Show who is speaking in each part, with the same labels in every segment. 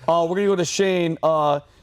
Speaker 1: We're going to go to Shane.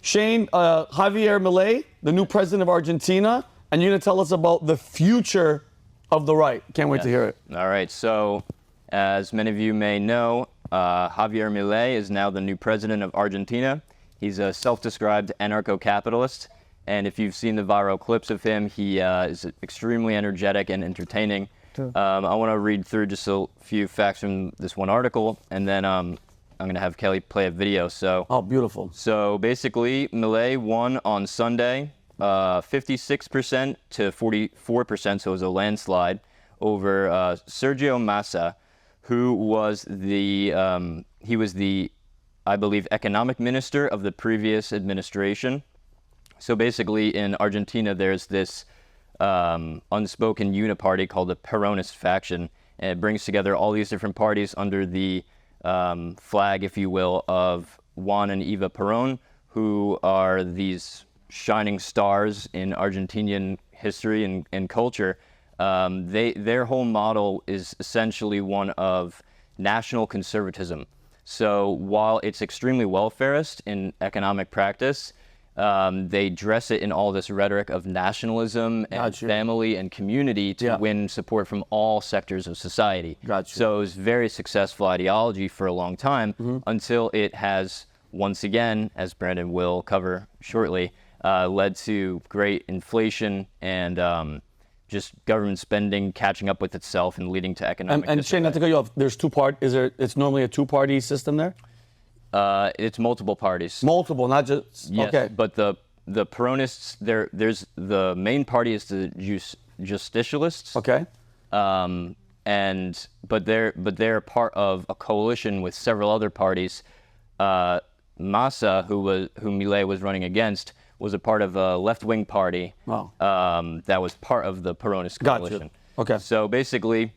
Speaker 1: Shane, Javier Milei, the new president of Argentina, and you're going to tell us about the future of the right. Can't wait to hear it.
Speaker 2: All right. So, as many of you may know, Javier Milei is now the new president of Argentina. He's a self-described anarcho-capitalist. And if you've seen the viral clips of him, he is extremely energetic and entertaining. I want to read through just a few facts from this one article, and then I'm going to have Kelly play a video.
Speaker 1: Oh, beautiful.
Speaker 2: So basically, Milei won on Sunday, 56% to 44%, so it was a landslide, over Sergio Massa, who was the, I believe, Economic Minister of the previous administration. So basically, in Argentina, there's this unspoken uniparty called the Peronist faction, and it brings together all these different parties under the flag, if you will, of Juan and Eva Perón, who are these shining stars in Argentinian history and culture. Their whole model is essentially one of national conservatism. So while it's extremely welfarist in economic practice, they dress it in all this rhetoric of nationalism and family and community to win support from all sectors of society. So it was very successful ideology for a long time until it has, once again, as Brandon will cover shortly, led to great inflation and just government spending catching up with itself and leading to economic
Speaker 1: And Shane, not to cut you off, there's it's normally a two-party system there?
Speaker 2: It's multiple parties.
Speaker 1: Multiple, not just,
Speaker 2: yes,
Speaker 1: okay.
Speaker 2: But the Peronists, there's the main party is the Justicialists.
Speaker 1: Okay.
Speaker 2: But they're part of a coalition with several other parties. Massa, who Milei was running against, was a part of a left-wing party.
Speaker 1: Wow.
Speaker 2: That was part of the Peronist coalition.
Speaker 1: Gotcha. Okay.
Speaker 2: So basically,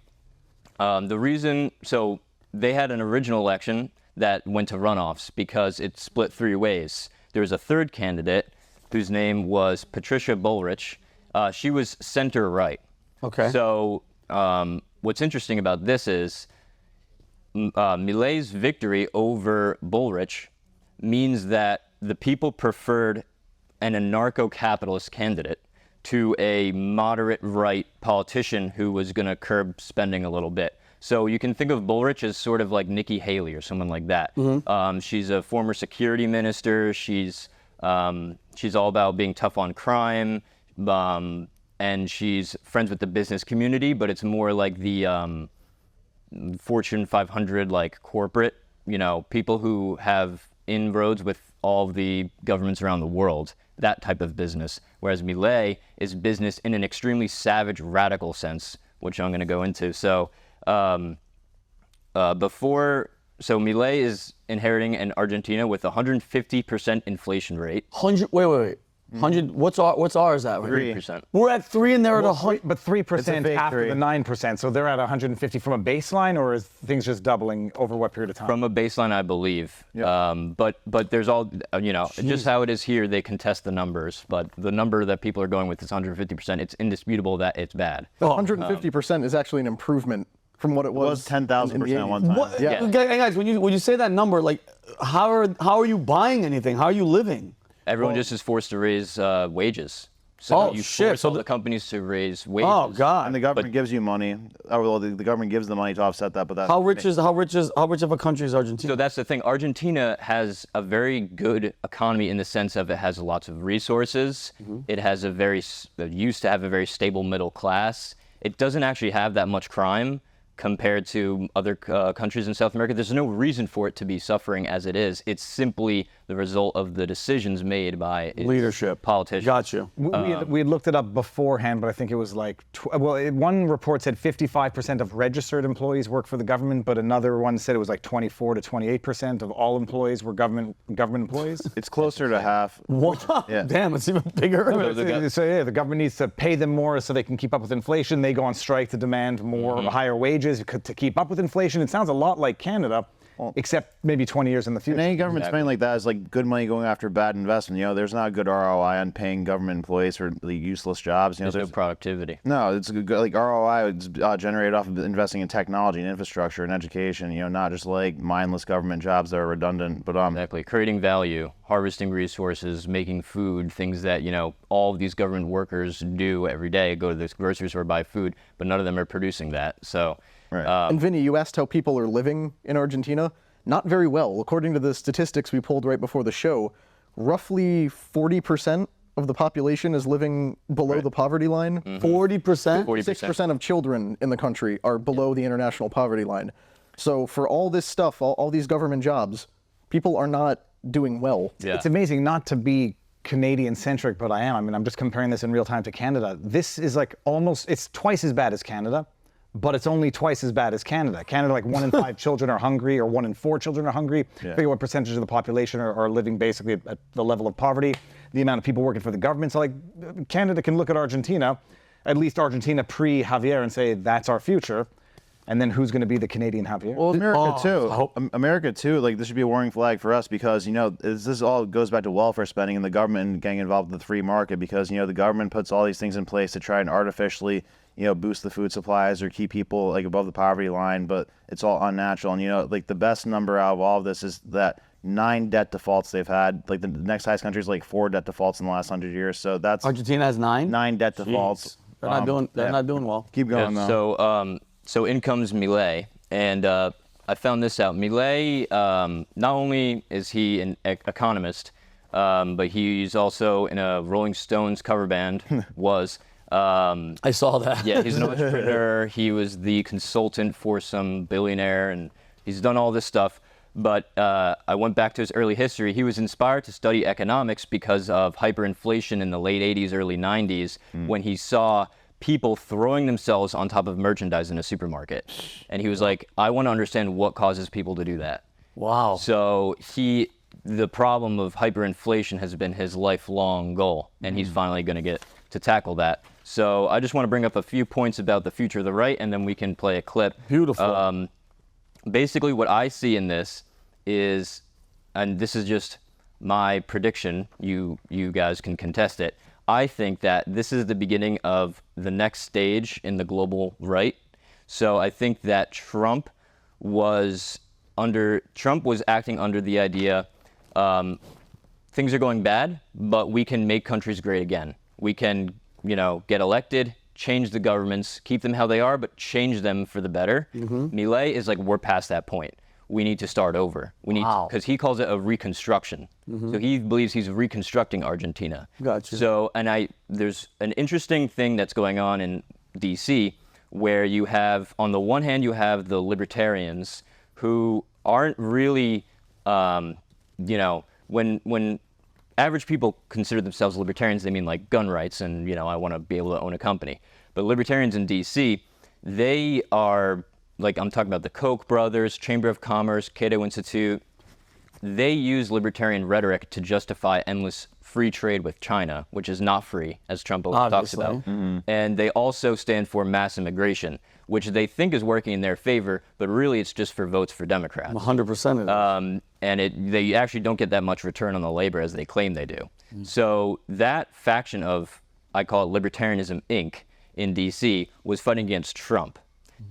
Speaker 2: so they had an original election that went to runoffs because it split three ways. There was a third candidate whose name was Patricia Bullrich. She was center-right.
Speaker 1: Okay.
Speaker 2: So what's interesting about this is Milei's victory over Bullrich means that the people preferred an anarcho-capitalist candidate to a moderate right politician who was going to curb spending a little bit. So you can think of Bullrich as sort of like Nikki Haley or someone like that. She's a former security minister. She's all about being tough on crime, and she's friends with the business community. But it's more like the Fortune 500, like corporate, people who have inroads with all of the governments around the world. That type of business. Whereas Milei is business in an extremely savage, radical sense, which I'm going to go into. So. Milei is inheriting an Argentina with 150% inflation rate.
Speaker 1: Wait. 100. What's ours at?
Speaker 2: 3%.
Speaker 1: We're at 3 and they're at 100.
Speaker 3: But 3% after the 9%. So they're at 150 from a baseline, or is things just doubling over what period of time?
Speaker 2: From a baseline, I believe. Yep. But there's all, just how it is here, they contest the numbers. But the number that people are going with is 150%. It's indisputable that it's bad.
Speaker 4: The 150% is actually an improvement from what it was.
Speaker 5: 10,000% one time.
Speaker 1: Yeah. Guys, when you say that number, like, how are you buying anything? How are you living?
Speaker 2: Everyone just is forced to raise wages. So you force all the companies to raise wages.
Speaker 1: Oh God!
Speaker 5: And the government gives you money. Well, the government gives the money to offset that, but that's
Speaker 1: how rich of a country is Argentina?
Speaker 2: So that's the thing. Argentina has a very good economy in the sense of it has lots of resources. It has used to have a very stable middle class. It doesn't actually have that much crime compared to other countries in South America. There's no reason for it to be suffering as it is. It's simply the result of the decisions made by its
Speaker 1: leadership,
Speaker 2: politicians.
Speaker 1: Got you.
Speaker 3: We had looked it up beforehand, but I think it was like, one report said 55% of registered employees work for the government, but another one said it was like 24 to 28% of all employees were government employees.
Speaker 5: It's closer to half.
Speaker 1: What? Yeah. Damn, it's even bigger.
Speaker 3: The government needs to pay them more so they can keep up with inflation. They go on strike to demand more, higher wages to keep up with inflation. It sounds a lot like Canada. except maybe 20 years in the future.
Speaker 5: And any government spending like that is like good money going after bad investment. You know, there's not a good ROI on paying government employees for the useless jobs. You know,
Speaker 2: There's no productivity.
Speaker 5: no, it's a good, like ROI is generated off of investing in technology and infrastructure and education. You know, not just like mindless government jobs that are redundant. But
Speaker 2: Exactly. Creating value, harvesting resources, making food, things that, you know, all of these government workers do every day, go to the grocery store, buy food, but none of them are producing that. So,
Speaker 4: And Vinny, you asked how people are living in Argentina. Not very well. According to the statistics we pulled right before the show, roughly 40% of the population is living below the poverty line.
Speaker 1: 40%?
Speaker 4: 6% of children in the country are below the international poverty line. So for all this stuff, all these government jobs, people are not doing well.
Speaker 2: yeah.
Speaker 3: It's amazing not to be Canadian-centric, but I am. I mean, I'm just comparing this in real time to Canada. This is like it's twice as bad as Canada, but it's only twice as bad as Canada. Canada, like 1 in 5 children are hungry, or 1 in 4 children are hungry. Figure what percentage of the population are living basically at the level of poverty. The amount of people working for the government. So like Canada can look at Argentina, at least Argentina pre-Javier, and say that's our future. And then who's going to be the Canadian Javier?
Speaker 5: well, America too. Like this should be a warning flag for us because you know this all goes back to welfare spending and the government getting involved with the free market because you know the government puts all these things in place to try and artificially boost the food supplies or keep people like above the poverty line, but it's all unnatural. And you know like the best number out of all of this is that 9 debt defaults they've had. Like the next highest country is like 4 debt defaults in the last 100 years. So that's
Speaker 1: Argentina has 9?
Speaker 5: 9 debt defaults.
Speaker 1: They're not doing. They're not doing well.
Speaker 5: Keep going though.
Speaker 2: So in comes Milei, and I found this out. Milei, not only is he an economist, but he's also in a Rolling Stones cover band.
Speaker 1: I saw that.
Speaker 2: Yeah, he's an entrepreneur. He was the consultant for some billionaire, and he's done all this stuff. But I went back to his early history. He was inspired to study economics because of hyperinflation in the late 80s, early 90s, when he saw people throwing themselves on top of merchandise in a supermarket. And he was like, I want to understand what causes people to do that.
Speaker 1: Wow.
Speaker 2: So the problem of hyperinflation has been his lifelong goal, and he's finally going to get to tackle that. So I just want to bring up a few points about the future of the right, and then we can play a clip.
Speaker 1: Beautiful.
Speaker 2: Basically, what I see in this is, and this is just my prediction, you guys can contest it, I think that this is the beginning of the next stage in the global right. So I think that Trump was acting under the idea, things are going bad, but we can make countries great again. We can, get elected, change the governments, keep them how they are, but change them for the better. Milei is like, we're past that point. We need to start over. We need because he calls it a reconstruction. So he believes he's reconstructing Argentina.
Speaker 1: Gotcha.
Speaker 2: So, there's an interesting thing that's going on in D.C. where you have, on the one hand, you have the libertarians who aren't really, when average people consider themselves libertarians, they mean like gun rights and, I want to be able to own a company. But libertarians in D.C., they are, like I'm talking about the Koch brothers, Chamber of Commerce, Cato Institute, they use libertarian rhetoric to justify endless free trade with China, which is not free, as Trump always talks about. And they also stand for mass immigration, which they think is working in their favor, but really it's just for votes for Democrats.
Speaker 1: 100% it is.
Speaker 2: And they actually don't get that much return on the labor as they claim they do. So that faction of, I call it Libertarianism Inc. in D.C. was fighting against Trump.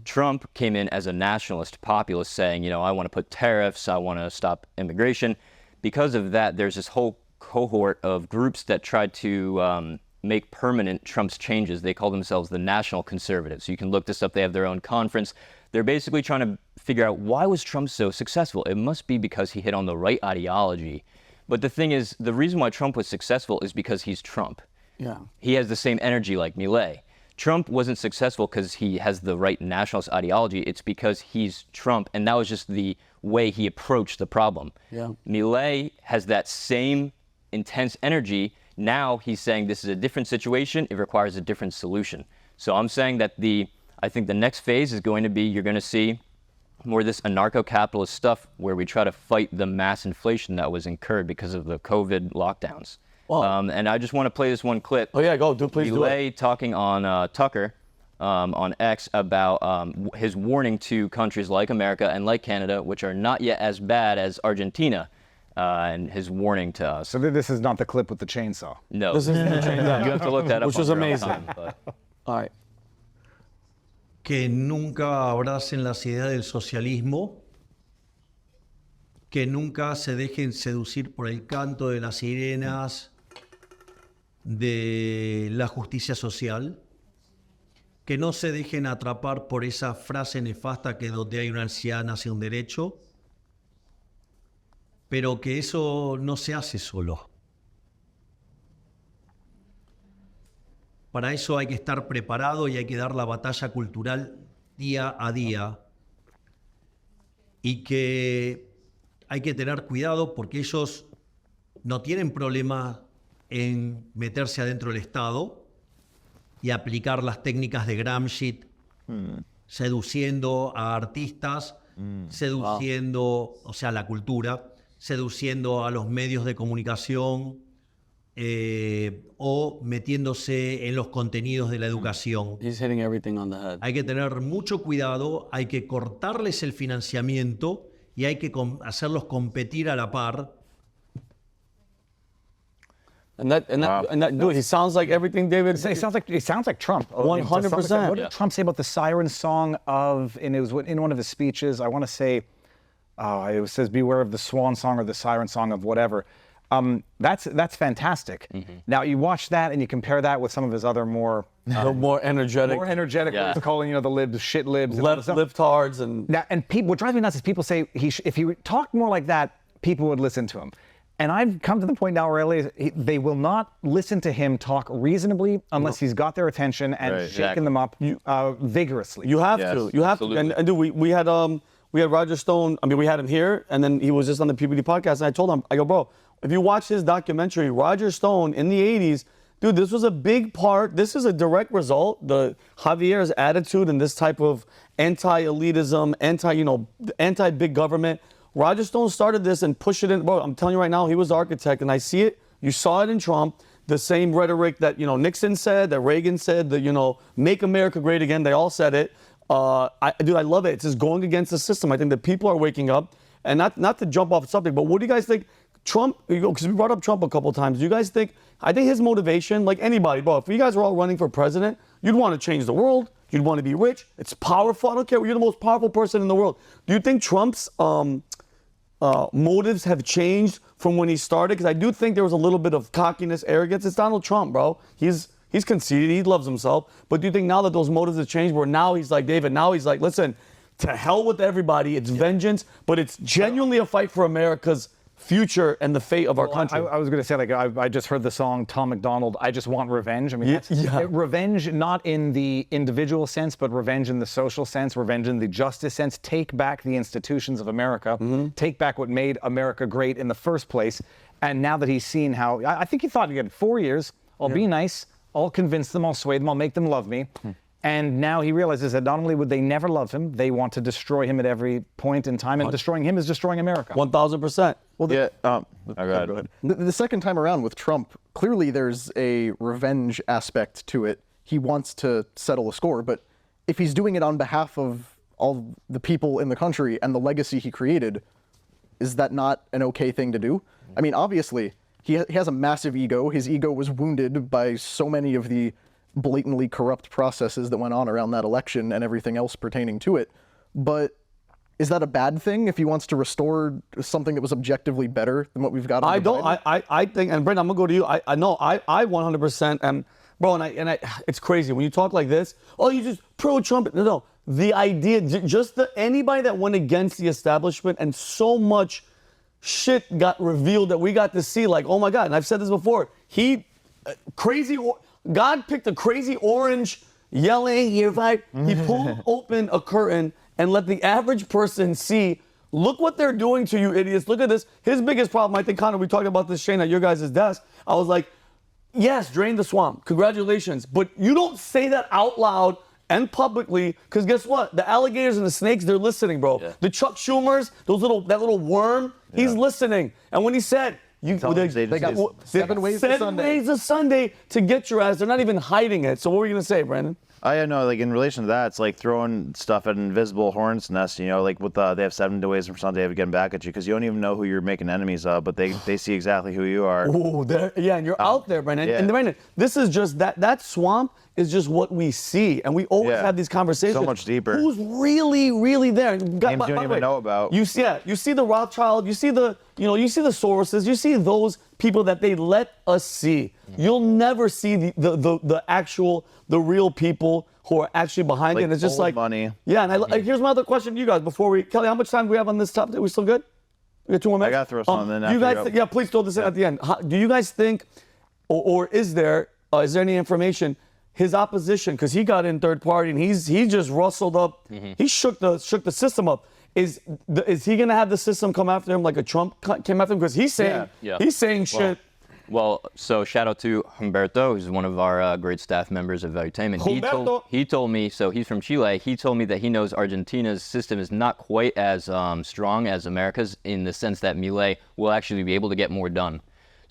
Speaker 2: Trump came in as a nationalist populist saying, I want to put tariffs, I want to stop immigration. Because of that, there's this whole cohort of groups that tried to make permanent Trump's changes. They call themselves the National Conservatives. You can look this up. They have their own conference. They're basically trying to figure out, why was Trump so successful? It must be because he hit on the right ideology. But the thing is, the reason why Trump was successful is because he's Trump.
Speaker 1: Yeah.
Speaker 2: He has the same energy like Milei. Trump wasn't successful because he has the right nationalist ideology. It's because he's Trump, and that was just the way he approached the problem.
Speaker 1: Yeah.
Speaker 2: Milei has that same intense energy. Now he's saying this is a different situation. It requires a different solution. So I'm saying that I think the next phase is going to be, you're going to see more of this anarcho-capitalist stuff where we try to fight the mass inflation that was incurred because of the COVID lockdowns.
Speaker 1: Wow.
Speaker 2: And I just want to play this one clip.
Speaker 1: Oh yeah, go. Please do it.
Speaker 2: Milei talking on Tucker on X about his warning to countries like America and like Canada, which are not yet as bad as Argentina, and his warning to us.
Speaker 3: So this is not the clip with the chainsaw.
Speaker 2: No,
Speaker 1: This is the change that.
Speaker 2: you have to look that up.
Speaker 1: Which
Speaker 2: on
Speaker 1: was
Speaker 2: your own
Speaker 1: amazing.
Speaker 2: time, but-
Speaker 1: All right.
Speaker 6: Que nunca abracen las ideas del socialismo, que nunca se dejen seducir por el canto de las sirenas de la justicia social, que no se dejen atrapar por esa frase nefasta que donde hay una anciana hace un derecho, pero que eso no se hace solo. Para eso hay que estar preparado y hay que dar la batalla cultural día a día. Y que hay que tener cuidado porque ellos no tienen problema en meterse adentro del Estado y aplicar las técnicas de Gramsci, seduciendo a artistas, seduciendo, o sea, la cultura, seduciendo a los medios de comunicación, o metiéndose en los contenidos de la educación.
Speaker 1: He's hitting everything on the head.
Speaker 6: Hay que tener mucho cuidado, hay que cortarles el financiamiento y hay que hacerlos competir a la par.
Speaker 1: And that dude, he sounds like everything David.
Speaker 3: It sounds like Trump.
Speaker 1: 100%.
Speaker 3: What did Trump say about the siren song and it was in one of his speeches, I want to say, it says beware of the swan song or the siren song of whatever. That's fantastic. Now you watch that and you compare that with some of his other more
Speaker 1: energetic,
Speaker 2: Yeah.
Speaker 3: calling the libs shit libs, and all this stuff.
Speaker 1: liftards, and
Speaker 3: Now, and people, what drives me nuts is people say if he talked more like that, people would listen to him. And I've come to the point now where they will not listen to him talk reasonably unless he's got their attention and
Speaker 5: Right.
Speaker 3: shaking them up vigorously.
Speaker 1: you have
Speaker 5: Yes,
Speaker 1: to. You have
Speaker 2: absolutely.
Speaker 1: to. And dude, we had Roger Stone. I mean, we had him here, and then he was just on the PBD podcast, and I told him, I go, bro, if you watch his documentary, Roger Stone in the 80s, dude, this was a big part. This is a direct result. The Javier's attitude and this type of anti-elitism, anti-big government. Roger Stone started this and pushed it in. Bro, I'm telling you right now, he was the architect, and I see it. You saw it in Trump. The same rhetoric that Nixon said, that Reagan said, that make America great again. They all said it. I love it. It's just going against the system. I think that people are waking up, and not to jump off subject, but what do you guys think? Trump, because we brought up Trump a couple times. Do you guys think? I think his motivation, like anybody, bro. If you guys were all running for president, you'd want to change the world. You'd want to be rich. It's powerful. I don't care. You're the most powerful person in the world. Do you think Trump's motives have changed from when he started? Because I do think there was a little bit of cockiness, arrogance. It's Donald Trump, bro. He's conceited. He loves himself. But do you think now that those motives have changed, where now he's like, David, now he's like, listen, to hell with everybody. It's vengeance, but it's genuinely a fight for America's future and the fate of our country.
Speaker 3: I was going to say, I just heard the song Tom McDonald, I Just Want Revenge. I mean, revenge not in the individual sense, but revenge in the social sense, revenge in the justice sense. Take back the institutions of America. Take back what made America great in the first place. And now that he's seen how, I think he thought he had 4 years, I'll be nice, I'll convince them, I'll sway them, I'll make them love me. And now he realizes that not only would they never love him, they want to destroy him at every point in time. And destroying him is destroying America.
Speaker 1: 1,000%.
Speaker 4: Well,
Speaker 5: Go ahead.
Speaker 4: The second time around with Trump, clearly there's a revenge aspect to it. He wants to settle a score, but if he's doing it on behalf of all the people in the country and the legacy he created, is that not an okay thing to do? I mean, obviously, he has a massive ego. His ego was wounded by so many of the blatantly corrupt processes that went on around that election and everything else pertaining to it. But is that a bad thing if he wants to restore something that was objectively better than what we've got?
Speaker 1: I think, and Brent, I'm gonna go to you. I know, I 100%, and bro, and I, it's crazy when you talk like this. Oh, you just pro-Trump. No, the idea, anybody that went against the establishment, and so much shit got revealed that we got to see. Like, oh my God, and I've said this before. God picked a crazy orange, yelling, you're right. He pulled open a curtain and let the average person see, look what they're doing to you idiots. Look at this. His biggest problem, I think, Connor, we talked about this, Shane, at your guys' desk. I was like, yes, drain the swamp. Congratulations. But you don't say that out loud and publicly, because guess what? The alligators and the snakes, they're listening, bro. Yeah. The Chuck Schumers, that little worm, he's listening. And when he said, they got
Speaker 4: 7 ways to Sunday.
Speaker 1: 7 ways to Sunday to get your ass. They're not even hiding it. So what were you going to say, Brandon?
Speaker 5: I know, like in relation to that, it's like throwing stuff at an invisible hornet's nest. You know, like with they have 7 ways from Sunday of getting back at you because you don't even know who you're making enemies of, but they see exactly who you are.
Speaker 1: Ooh, yeah, and you're out there, Brendan.
Speaker 5: yeah.
Speaker 1: And Brendan, this is just that swamp is just what we see, and we always
Speaker 5: Yeah.
Speaker 1: have these conversations.
Speaker 5: So much deeper.
Speaker 1: Who's really there?
Speaker 5: Names you don't even know about.
Speaker 1: You see the Rothschild, you see the Soroses, you see those people that they let us see. You'll never see the real people who are actually behind it.
Speaker 5: Like
Speaker 1: And it's just
Speaker 5: old
Speaker 1: like
Speaker 5: money.
Speaker 1: Yeah, and here's my other question to you guys before Kelly, how much time do we have on this topic? Are we still good? We got 2 more minutes.
Speaker 5: I gotta throw something in.
Speaker 1: You
Speaker 5: after
Speaker 1: guys, yeah, please throw this in at the end. Do you guys think, or is there any information? His opposition, because he got in third party and he just rustled up. He shook the system up. Is he gonna have the system come after him like a Trump came after him? Because he's saying he's saying shit.
Speaker 2: Well, so shout out to Humberto, who's one of our great staff members of Valuetainment. He told me, so he's from Chile, he told me that he knows Argentina's system is not quite as strong as America's in the sense that Milei will actually be able to get more done.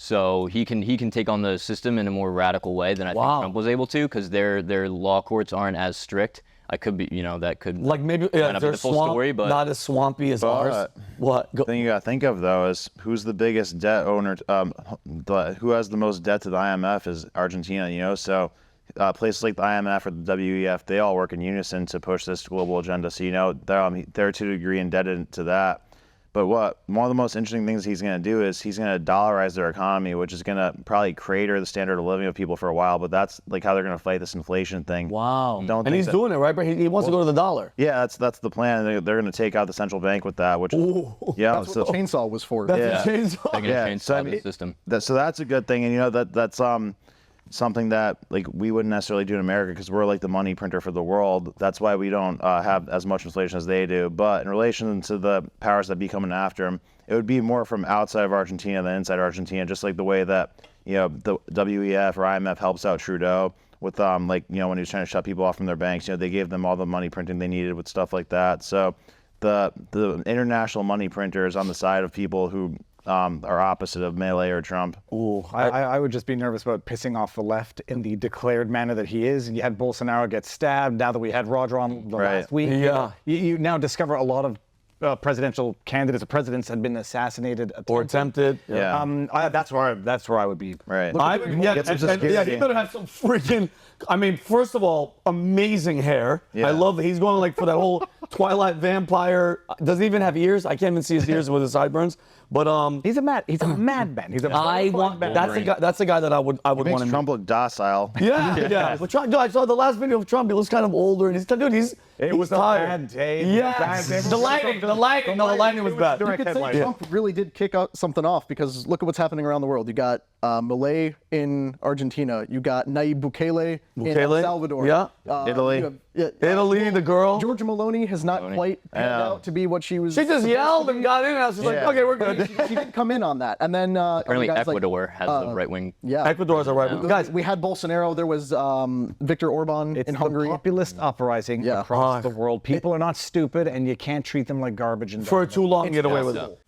Speaker 2: So he can take on the system in a more radical way than I think Trump was able to, because their law courts aren't as strict. I could be, that could
Speaker 1: Like maybe
Speaker 2: not be the full story, but
Speaker 1: not as swampy as ours. What?
Speaker 5: The thing you gotta think of though is who's the biggest debt owner. Who has the most debt to the IMF is Argentina. You know, so places like the IMF or the WEF, they all work in unison to push this global agenda. So they're to a degree indebted to that. But one of the most interesting things he's going to do is he's going to dollarize their economy, which is going to probably crater the standard of living of people for a while. But that's like how they're going to fight this inflation thing.
Speaker 1: Wow. And he's doing it, right? But he wants to go to the dollar.
Speaker 5: Yeah, that's the plan. They're going to take out the central bank with that, which yeah,
Speaker 4: That's what the chainsaw was for.
Speaker 1: That's a chainsaw.
Speaker 2: they're going to change the system.
Speaker 5: So that's a good thing, and that's something that like we wouldn't necessarily do in America because we're like the money printer for the world. That's why we don't have as much inflation as they do. But in relation to the powers that be coming after them, it would be more from outside of Argentina than inside Argentina. Just like the way that the WEF or IMF helps out Trudeau with when he was trying to shut people off from their banks. They gave them all the money printing they needed with stuff like that. So the international money printer is on the side of people who are opposite of Milei or Trump.
Speaker 3: Ooh, I would just be nervous about pissing off the left in the declared manner that he is. And you had Bolsonaro get stabbed. Now that we had Roger on last week, you now discover a lot of presidential candidates or presidents had been assassinated
Speaker 1: or attempted.
Speaker 3: Yeah. That's where I would be.
Speaker 5: Right.
Speaker 1: He better have some freaking. I mean, first of all, amazing hair.
Speaker 5: Yeah.
Speaker 1: I love that he's going like for that whole Twilight vampire. Doesn't even have ears. I can't even see his ears with his sideburns. But
Speaker 3: he's a madman. He's a
Speaker 1: that's a guy that I would want
Speaker 5: Makes
Speaker 1: to meet.
Speaker 5: Trump look docile.
Speaker 1: Yeah. But Trump, I saw the last video of Trump. He looks kind of older, and he's tired.
Speaker 3: It was a bad day.
Speaker 1: Yeah. The lighting was bad.
Speaker 4: You could say Trump really did kick out something off because look at what's happening around the world. You got Milei in Argentina. You got Nayib Bukele in El Salvador.
Speaker 1: Yeah.
Speaker 5: Italy.
Speaker 1: Italy, the girl.
Speaker 4: Georgia Maloney has not quite panned out to be what she was.
Speaker 1: She just yelled and got in. I was just like, okay, we're good.
Speaker 4: She didn't come in on that. And then
Speaker 2: Apparently Ecuador has a right wing.
Speaker 4: Yeah.
Speaker 1: Ecuador's a right wing. Guys,
Speaker 4: we had Bolsonaro. There was Viktor Orban in Hungary.
Speaker 3: It's a populist uprising across the world. People are not stupid, and you can't treat them like garbage. And
Speaker 1: for too long, get away with it.